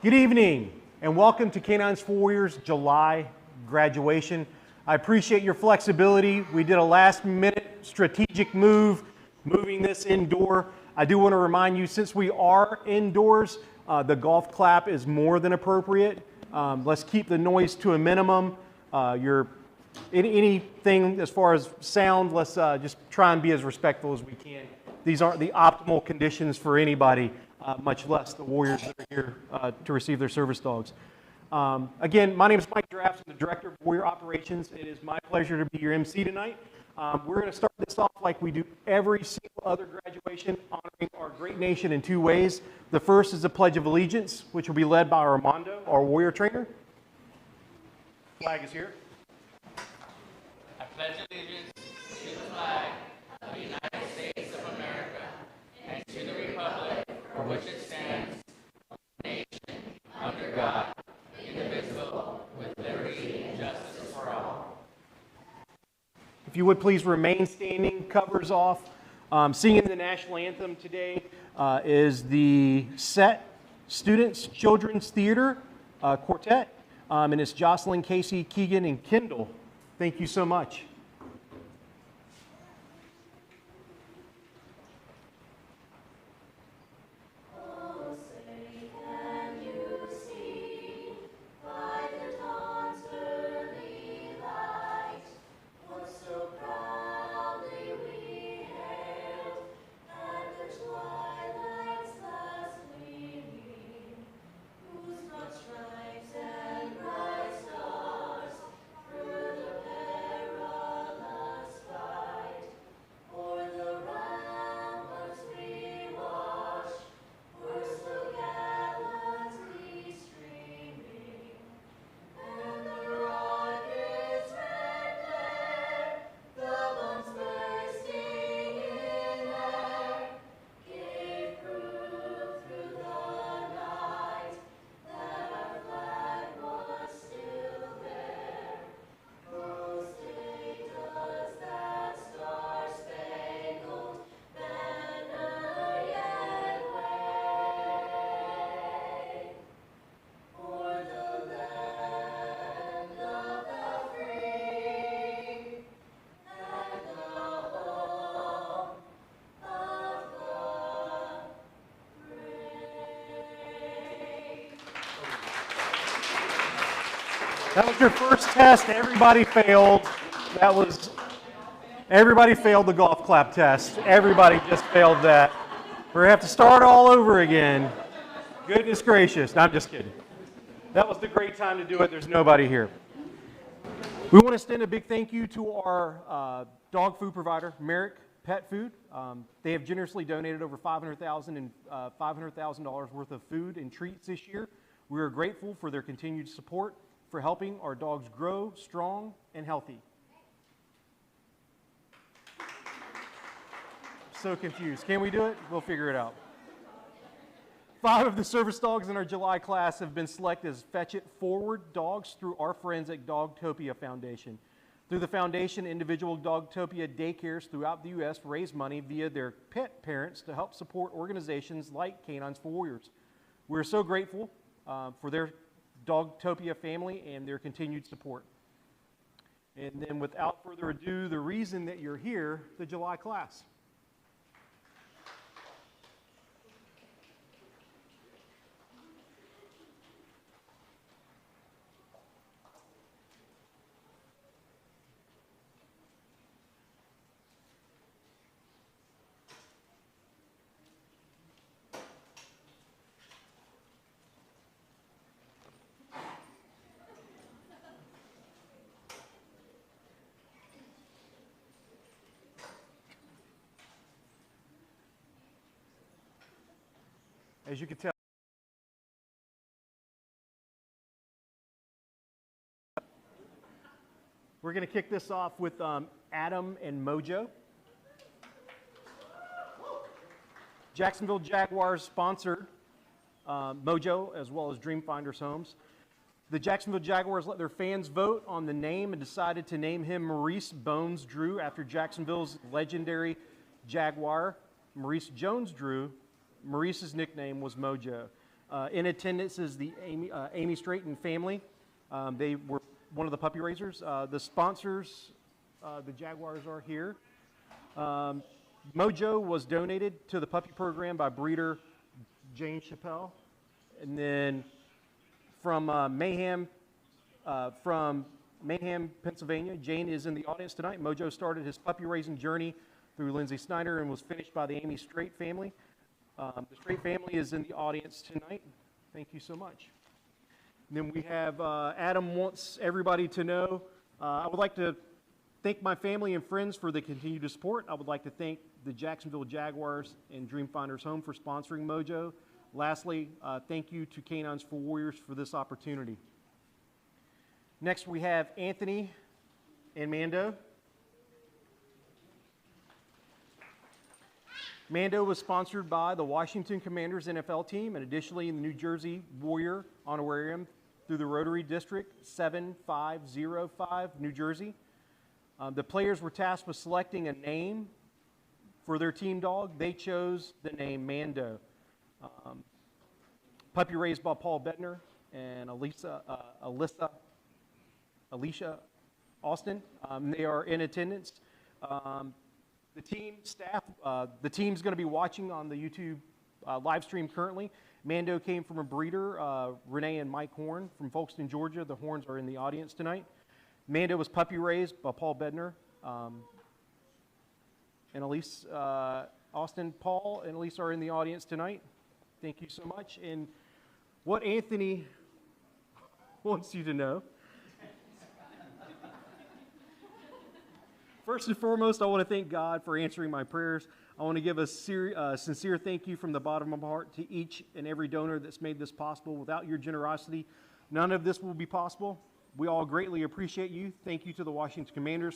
Good evening, and welcome to K9s For Warriors July graduation. I appreciate your flexibility. We did a last-minute strategic move, moving this indoor. I do want to remind you, since we are indoors, the golf clap is more than appropriate. Let's keep the noise to a minimum. Anything as far as sound, let's just try and be as respectful as we can. These aren't the optimal conditions for anybody, much less the Warriors that are here to receive their service dogs. Again, my name is Mike Drafts. I'm the Director of Warrior Operations. It is my pleasure to be your MC tonight. We're going to start this off like we do every single other graduation, honoring our great nation in two ways. The first is the Pledge of Allegiance, which will be led by Armando, our Warrior trainer. Flag is here. I pledge allegiance to the flag of the United States of America and to the republic for which it stands, one nation, under God, indivisible, with liberty and justice for all. If you would please remain standing, covers off. Singing the national anthem today is the Set Students Children's Theater Quartet, and it's Jocelyn, Casey, Keegan, and Kendall. Thank you so much. That was your first test. Everybody failed. Everybody failed the golf clap test. Everybody just failed that. We're going to have to start all over again. Goodness gracious. No, I'm just kidding. That was the great time to do it. There's nobody here. We want to extend a big thank you to our dog food provider, Merrick Pet Food. They have generously donated over $500,000 worth of food and treats this year. We are grateful for their continued support for helping our dogs grow strong and healthy. So confused. Can we do it? We'll figure it out. 5 of the service dogs in our July class have been selected as Fetch It Forward dogs through our friends at Dogtopia Foundation. Through the foundation, individual Dogtopia daycares throughout the U.S. raise money via their pet parents to help support organizations like K9s For Warriors. We're so grateful for their Dogtopia family and their continued support. And then without further ado, the reason that you're here, the July class. As you can tell, we're going to kick this off with Adam and Mojo. Jacksonville Jaguars sponsored Mojo as well as Dreamfinders Homes. The Jacksonville Jaguars let their fans vote on the name and decided to name him Maurice Bones Drew after Jacksonville's legendary Jaguar, Maurice Jones Drew. Maurice's nickname was Mojo. In attendance is the Amy Straighton family. They were one of the puppy raisers. The sponsors, the Jaguars are here. Mojo was donated to the puppy program by breeder Jane Chappelle. And then from Mayhem, Pennsylvania, Jane is in the audience tonight. Mojo started his puppy raising journey through Lindsay Snyder and was finished by the Amy Straight family. The Straight family is in the audience tonight. Thank you so much. And then we have Adam wants everybody to know, I would like to thank my family and friends for the continued support. I would like to thank the Jacksonville Jaguars and Dreamfinders Home for sponsoring Mojo. Lastly, thank you to K9s For Warriors for this opportunity. Next, we have Anthony and Mando. Mando was sponsored by the Washington Commanders NFL team and additionally in the New Jersey Warrior Honorarium through the Rotary District 7505, New Jersey. The players were tasked with selecting a name for their team dog. They chose the name Mando. Puppy raised by Paul Bedner and Alicia Austin. They are in attendance. The team staff, the team's going to be watching on the YouTube live stream currently. Mando came from a breeder, Renee and Mike Horn from Folkston, Georgia. The Horns are in the audience tonight. Mando was puppy raised by Paul Bedner and Elise Austin. Paul and Elise are in the audience tonight. Thank you so much. And what Anthony wants you to know, first and foremost, I want to thank God for answering my prayers. I want to give a sincere thank you from the bottom of my heart to each and every donor that's made this possible. Without your generosity, none of this will be possible. We all greatly appreciate you. Thank you to the Washington Commanders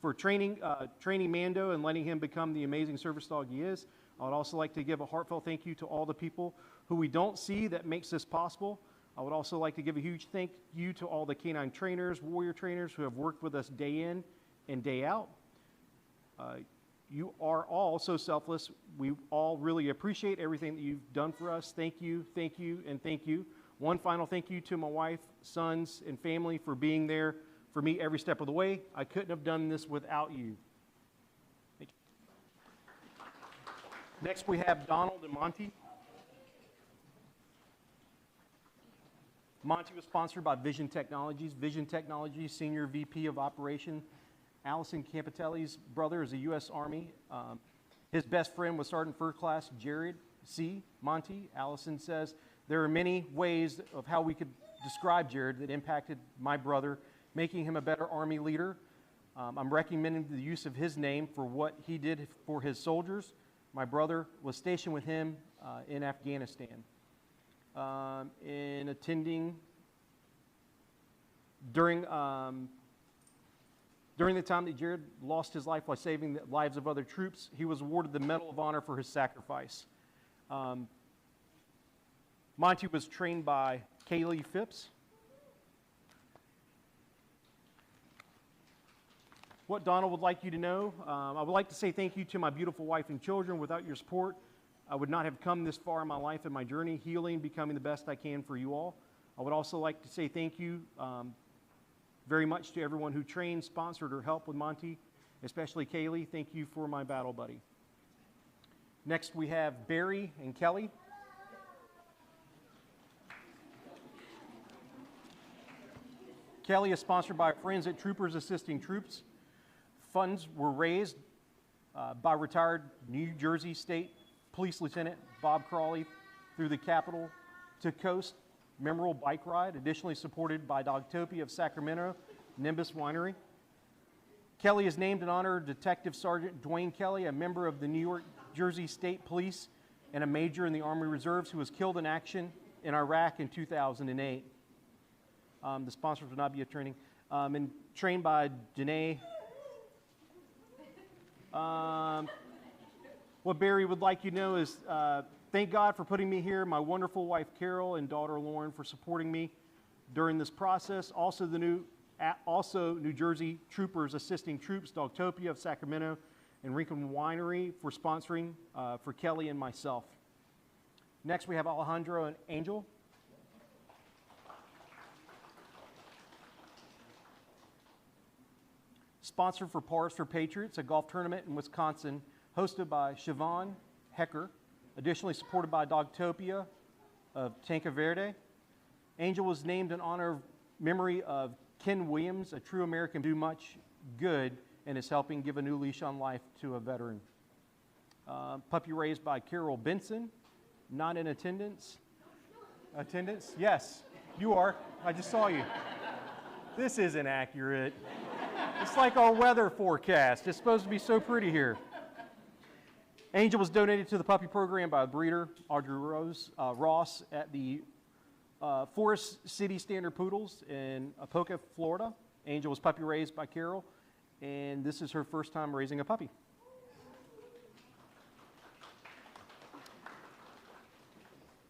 for training Mando and letting him become the amazing service dog he is. I would also like to give a heartfelt thank you to all the people who we don't see that makes this possible. I would also like to give a huge thank you to all the canine trainers, warrior trainers who have worked with us day in and day out. You are all so selfless. We all really appreciate everything that you've done for us. Thank you, and thank you. One final thank you to my wife, sons, and family for being there for me every step of the way. I couldn't have done this without you. Thank you. Next, we have Donald and Monty. Monty was sponsored by Vision Technologies. Vision Technologies Senior VP of Operation Allison Campitelli's brother is the U.S. Army. His best friend was Sergeant First Class Jared C. Monty. Allison says, there are many ways of how we could describe Jared that impacted my brother, making him a better Army leader. I'm recommending the use of his name for what he did for his soldiers. My brother was stationed with him in Afghanistan. In attending during the time that Jared lost his life while saving the lives of other troops, he was awarded the Medal of Honor for his sacrifice. Monty was trained by Kaylee Phipps. What Donald would like you to know, I would like to say thank you to my beautiful wife and children. Without your support, I would not have come this far in my life and my journey, healing, becoming the best I can for you all. I would also like to say thank you very much to everyone who trained, sponsored, or helped with Monty, especially Kaylee. Thank you for my battle buddy. Next, we have Barry and Kelly. Kelly is sponsored by Friends at Troopers Assisting Troops. Funds were raised by retired New Jersey State Police Lieutenant Bob Crawley through the Capital to Coast memorable bike ride, additionally supported by Dogtopia of Sacramento, Nimbus Winery. Kelly is named in honor of Detective Sergeant Dwayne Kelly, a member of the New Jersey State Police and a major in the Army Reserves who was killed in action in Iraq in 2008. The sponsors will not be training. And trained by Janae. What Barry would like you to know is thank God for putting me here, my wonderful wife Carol and daughter Lauren for supporting me during this process. Also New Jersey Troopers Assisting Troops, Dogtopia of Sacramento, and Rincon Winery for sponsoring for Kelly and myself. Next, we have Alejandro and Angel. Sponsored for Pars for Patriots, a golf tournament in Wisconsin, hosted by Siobhan Hecker. Additionally supported by Dogtopia of Ponte Vedra. Angel was named in honor of memory of Ken Williams, a true American who do much good and is helping give a new leash on life to a veteran. Puppy raised by Carol Benson, not in attendance. Attendance? Yes, you are. I just saw you. This isn't accurate. It's like our weather forecast. It's supposed to be so pretty here. Angel was donated to the puppy program by a breeder, Audrey Ross, at the Forest City Standard Poodles in Apoca, Florida. Angel was puppy raised by Carol, and this is her first time raising a puppy.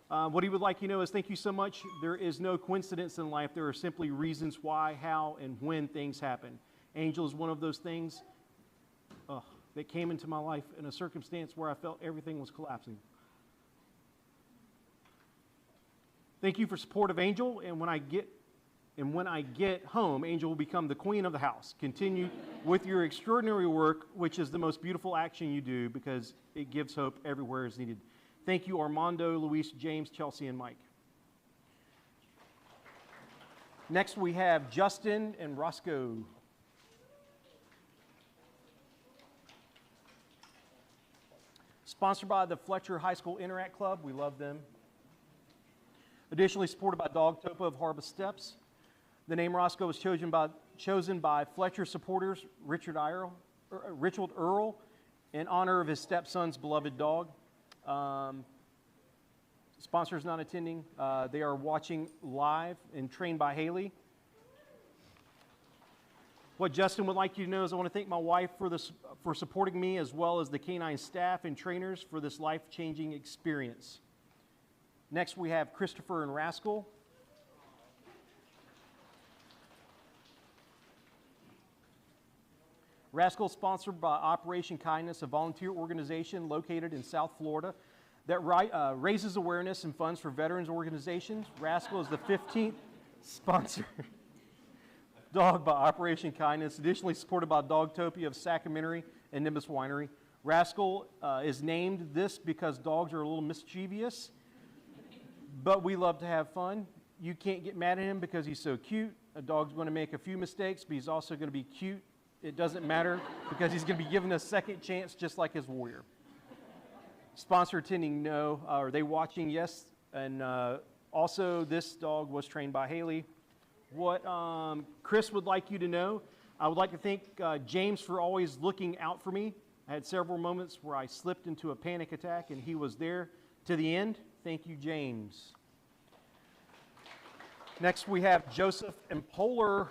What he would like you to know is thank you so much. There is no coincidence in life. There are simply reasons why, how, and when things happen. Angel is one of those things that came into my life in a circumstance where I felt everything was collapsing. Thank you for support of Angel, and when I get home, Angel will become the queen of the house. Continue with your extraordinary work, which is the most beautiful action you do because it gives hope everywhere is needed. Thank you, Armando, Luis, James, Chelsea, and Mike. Next, we have Justin and Roscoe. Sponsored by the Fletcher High School Interact Club. We love them. Additionally supported by Dogtopia of Harvest Steps. The name Roscoe was chosen by Fletcher supporters Richard Earl in honor of his stepson's beloved dog. Sponsors not attending. They are watching live and trained by Haley. What Justin would like you to know is I want to thank my wife for supporting me as well as the K9 staff and trainers for this life-changing experience. Next, we have Christopher and Rascal. Rascal is sponsored by Operation Kindness, a volunteer organization located in South Florida that raises awareness and funds for veterans organizations. Rascal is the 15th sponsor dog by Operation Kindness, additionally supported by Dogtopia of Sacramento and Nimbus Winery. Rascal is named this because dogs are a little mischievous, but we love to have fun. You can't get mad at him because he's so cute. A dog's going to make a few mistakes, but he's also going to be cute. It doesn't matter because he's going to be given a second chance just like his warrior. Sponsor attending, no. Are they watching? Yes. And also, this dog was trained by Haley. What Chris would like you to know, I would like to thank James for always looking out for me. I had several moments where I slipped into a panic attack, and he was there to the end. Thank you, James. Next, we have Joseph and Polar.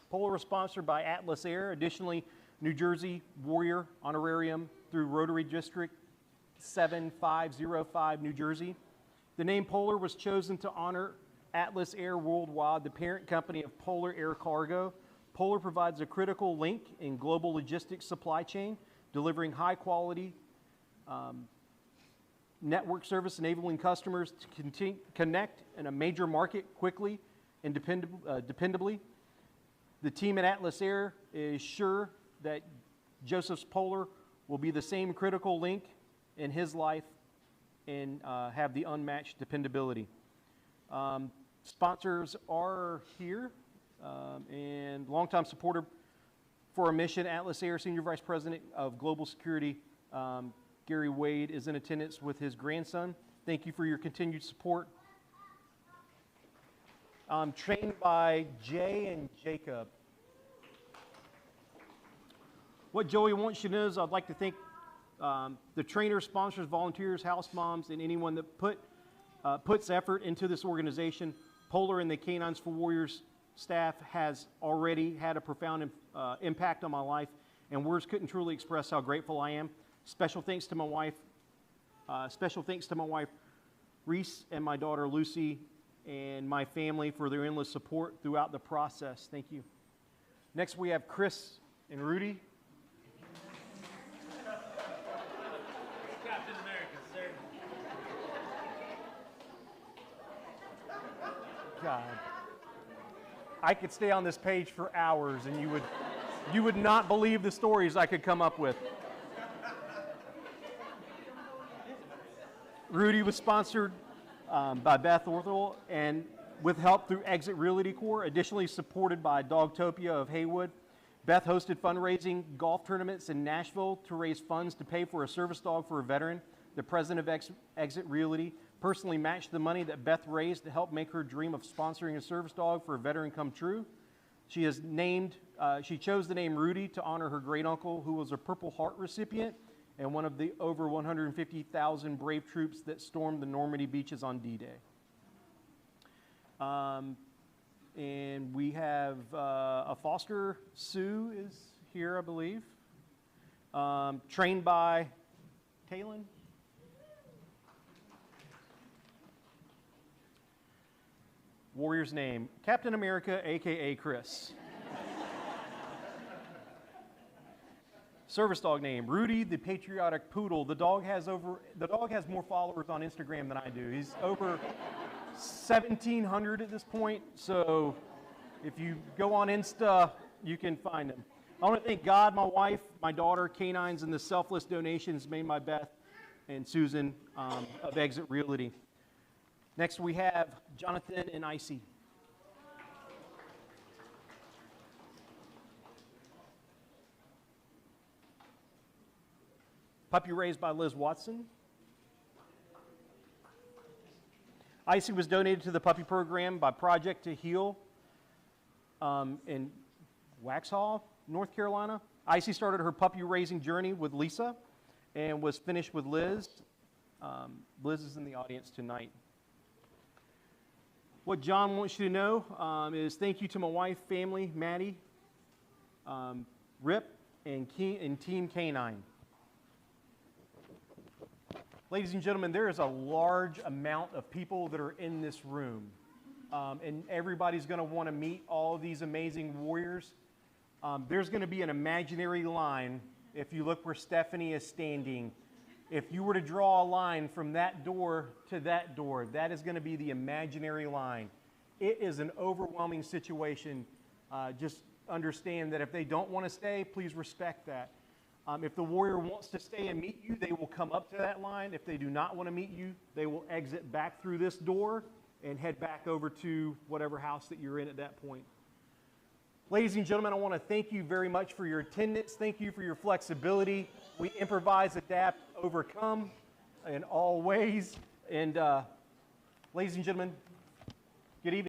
Polar is sponsored by Atlas Air. Additionally, New Jersey Warrior Honorarium through Rotary District 7505, New Jersey. The name Polar was chosen to honor Atlas Air Worldwide, the parent company of Polar Air Cargo. Polar provides a critical link in global logistics supply chain, delivering high-quality network service, enabling customers to connect in a major market quickly and dependably. The team at Atlas Air is sure that Joseph's Polar will be the same critical link in his life and have the unmatched dependability. Sponsors are here and longtime supporter for our mission, Atlas Air Senior Vice President of Global Security, Gary Wade, is in attendance with his grandson. Thank you for your continued support. Trained by Jay and Jacob. What Joey wants you to know is I'd like to thank the trainers, sponsors, volunteers, house moms, and anyone that puts effort into this organization. Polar and the K9s For Warriors staff has already had a profound impact on my life, and words couldn't truly express how grateful I am. Special thanks to my wife, Reese, and my daughter Lucy, and my family for their endless support throughout the process. Thank you. Next, we have Chris and Rudy. God. I could stay on this page for hours and you would not believe the stories I could come up with. Rudy was sponsored by Beth Orthel and with help through Exit Realty Corps, additionally supported by Dogtopia of Haywood. Beth hosted fundraising golf tournaments in Nashville to raise funds to pay for a service dog for a veteran. The president of Exit Realty personally matched the money that Beth raised to help make her dream of sponsoring a service dog for a veteran come true. She chose the name Rudy to honor her great uncle, who was a Purple Heart recipient and one of the over 150,000 brave troops that stormed the Normandy beaches on D-Day. And we have a foster, Sue is here, I believe, trained by Kaylin. Warrior's name, Captain America, AKA Chris. Service dog name, Rudy the Patriotic Poodle. The dog has more followers on Instagram than I do. He's over 1,700 at this point, so if you go on Insta, you can find him. I want to thank God, my wife, my daughter, K9s, and the selfless donations made by Beth and Susan of Exit Realty. Next we have Jonathan and Icy. Puppy raised by Liz Watson. Icy was donated to the puppy program by Project to Heal in Waxhaw, North Carolina. Icy started her puppy raising journey with Lisa and was finished with Liz. Liz is in the audience tonight. What John wants you to know is thank you to my wife, family, Maddie, Rip, and Team K9. Ladies and gentlemen, there is a large amount of people that are in this room, and everybody's going to want to meet all of these amazing warriors. There's going to be an imaginary line if you look where Stephanie is standing. If you were to draw a line from that door to that door, that is going to be the imaginary line. It is an overwhelming situation. Just understand that if they don't want to stay, please respect that. If the warrior wants to stay and meet you, they will come up to that line. If they do not want to meet you, they will exit back through this door and head back over to whatever house that you're in at that point. Ladies and gentlemen, I want to thank you very much for your attendance. Thank you for your flexibility. We improvise, adapt, overcome in all ways. And ladies and gentlemen,